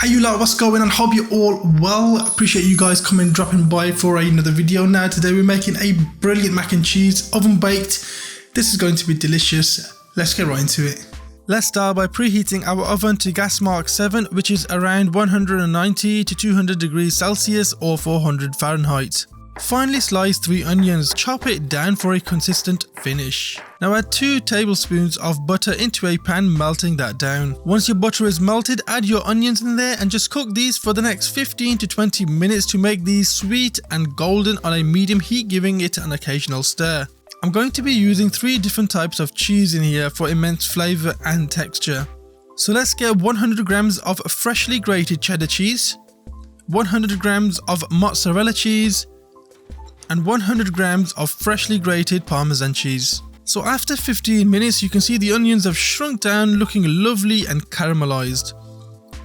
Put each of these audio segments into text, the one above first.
Hey you lot, what's going on? Hope you're all well. Appreciate you guys dropping by for another video. Now today we're making a brilliant mac and cheese, oven baked. This is going to be delicious. Let's get right into it. Let's start by preheating our oven to gas mark 7, which is around 190 to 200 degrees Celsius or 400 Fahrenheit. Finely slice 3 onions, chop it down for a consistent finish. Now add 2 tablespoons of butter into a pan, melting that down. Once your butter is melted, add your onions in there and just cook these for the next 15 to 20 minutes to make these sweet and golden on a medium heat, giving it an occasional stir. I'm going to be using 3 different types of cheese in here for immense flavour and texture. So let's get 100 grams of freshly grated cheddar cheese, 100 grams of mozzarella cheese, and 100 grams of freshly grated parmesan cheese. So after 15 minutes, you can see the onions have shrunk down, looking lovely and caramelized.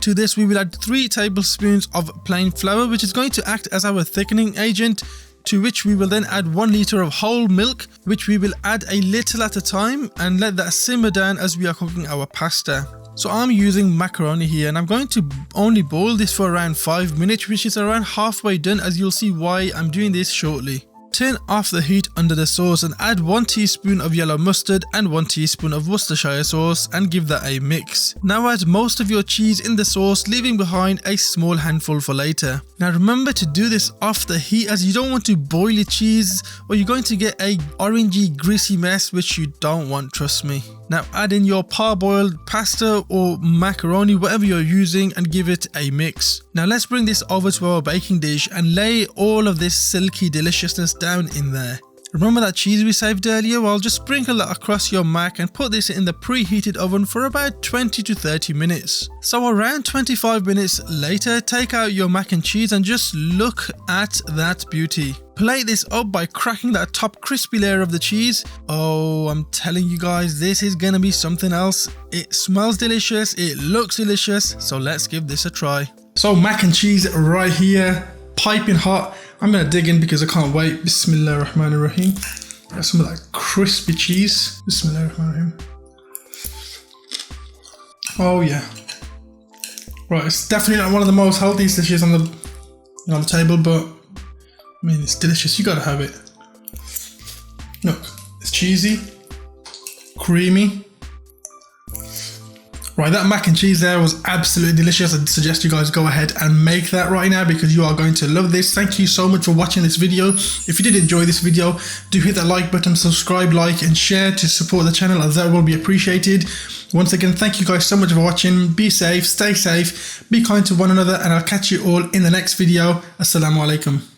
To this we will add 3 tablespoons of plain flour, which is going to act as our thickening agent, to which we will then add 1 litre of whole milk, which we will add a little at a time and let that simmer down as we are cooking our pasta. So I'm using macaroni here and I'm going to only boil this for around 5 minutes, which is around halfway done, as you'll see why I'm doing this shortly. Turn off the heat under the sauce and add 1 teaspoon of yellow mustard and 1 teaspoon of Worcestershire sauce and give that a mix. Now add most of your cheese in the sauce, leaving behind a small handful for later. Now remember to do this off the heat, as you don't want to boil your cheese or you're going to get a orangey greasy mess, which you don't want, trust me. Now add in your parboiled pasta or macaroni, whatever you're using, and give it a mix. Now let's bring this over to our baking dish and lay all of this silky deliciousness down in there. Remember that cheese we saved earlier? Well, just sprinkle that across your mac and put this in the preheated oven for about 20 to 30 minutes. So around 25 minutes later, take out your mac and cheese and just look at that beauty. Plate this up by cracking that top crispy layer of the cheese. Oh, I'm telling you guys, this is gonna be something else. It smells delicious, it looks delicious, so let's give this a try. So mac and cheese right here, piping hot. I'm gonna dig in because I can't wait. Bismillah ar-Rahman ar-Rahim. Got some of that crispy cheese. Bismillah ar-Rahman ar-Rahim. Oh yeah. Right, it's definitely not one of the most healthiest dishes on the table, but I mean, it's delicious. You gotta have it. Look, it's cheesy, creamy. Right, that mac and cheese there was absolutely delicious. I'd suggest you guys go ahead and make that right now because you are going to love this. Thank you so much for watching this video. If you did enjoy this video, do hit that like button, subscribe, like and share to support the channel, as that will be appreciated. Once again, thank you guys so much for watching. Be safe, stay safe, be kind to one another, and I'll catch you all in the next video. Assalamu alaikum.